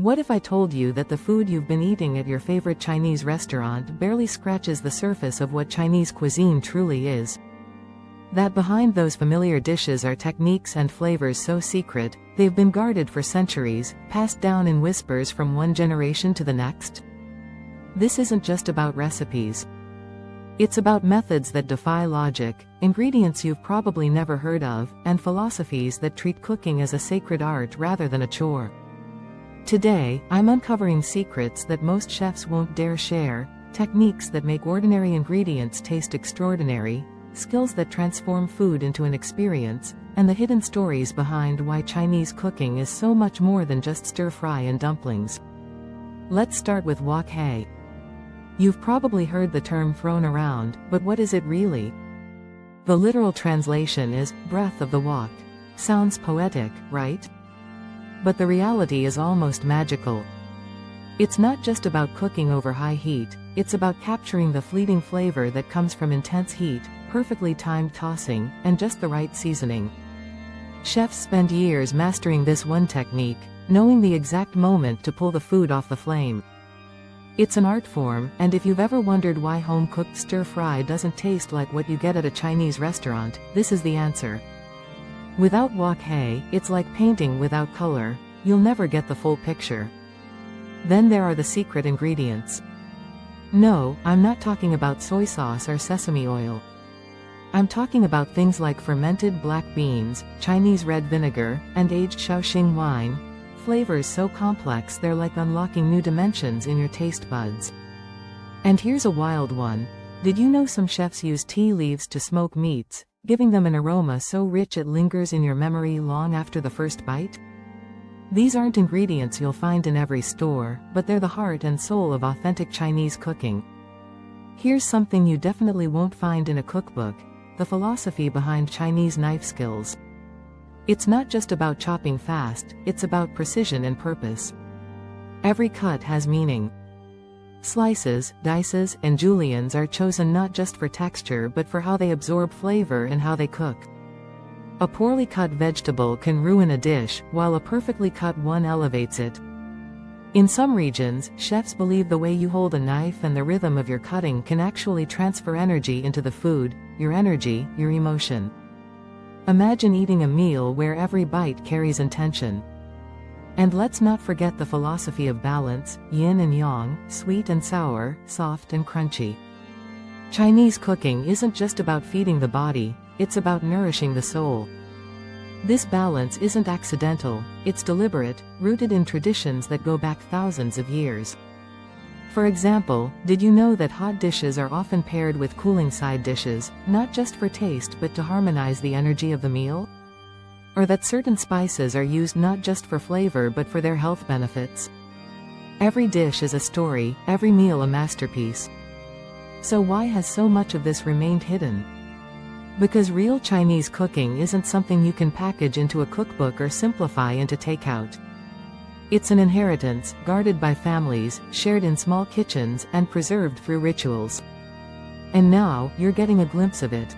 What if I told you that the food you've been eating at your favorite Chinese restaurant barely scratches the surface of what Chinese cuisine truly is? That behind those familiar dishes are techniques and flavors so secret, they've been guarded for centuries, passed down in whispers from one generation to the next? This isn't just about recipes. It's about methods that defy logic, ingredients you've probably never heard of, and philosophies that treat cooking as a sacred art rather than a chore. Today, I'm uncovering secrets that most chefs won't dare share, techniques that make ordinary ingredients taste extraordinary, skills that transform food into an experience, and the hidden stories behind why Chinese cooking is so much more than just stir-fry and dumplings. Let's start with wok hei. You've probably heard the term thrown around, but what is it really? The literal translation is, breath of the wok. Sounds poetic, right? But the reality is almost magical. It's not just about cooking over high heat, it's about capturing the fleeting flavor that comes from intense heat, perfectly timed tossing, and just the right seasoning. Chefs spend years mastering this one technique, knowing the exact moment to pull the food off the flame. It's an art form, and if you've ever wondered why home-cooked stir-fry doesn't taste like what you get at a Chinese restaurant, this is the answer. Without wok hei, it's like painting without color. You'll never get the full picture. Then there are the secret ingredients. No, I'm not talking about soy sauce or sesame oil. I'm talking about things like fermented black beans, Chinese red vinegar, and aged Shaoxing wine, flavors so complex they're like unlocking new dimensions in your taste buds. And here's a wild one. Did you know some chefs use tea leaves to smoke meats, giving them an aroma so rich it lingers in your memory long after the first bite? These aren't ingredients you'll find in every store, but they're the heart and soul of authentic Chinese cooking. Here's something you definitely won't find in a cookbook: the philosophy behind Chinese knife skills. It's not just about chopping fast, it's about precision and purpose. Every cut has meaning. Slices, dices, and juliennes are chosen not just for texture but for how they absorb flavor and how they cook. A poorly cut vegetable can ruin a dish, while a perfectly cut one elevates it. In some regions, chefs believe the way you hold a knife and the rhythm of your cutting can actually transfer energy into the food, your energy, your emotion. Imagine eating a meal where every bite carries intention. And let's not forget the philosophy of balance: yin and yang, sweet and sour, soft and crunchy. Chinese cooking isn't just about feeding the body, it's about nourishing the soul. This balance isn't accidental, it's deliberate, rooted in traditions that go back thousands of years. For example, did you know that hot dishes are often paired with cooling side dishes, not just for taste but to harmonize the energy of the meal? Or that certain spices are used not just for flavor but for their health benefits? Every dish is a story, every meal a masterpiece. So why has so much of this remained hidden? Because real Chinese cooking isn't something you can package into a cookbook or simplify into takeout. It's an inheritance, guarded by families, shared in small kitchens, and preserved through rituals. And now, you're getting a glimpse of it.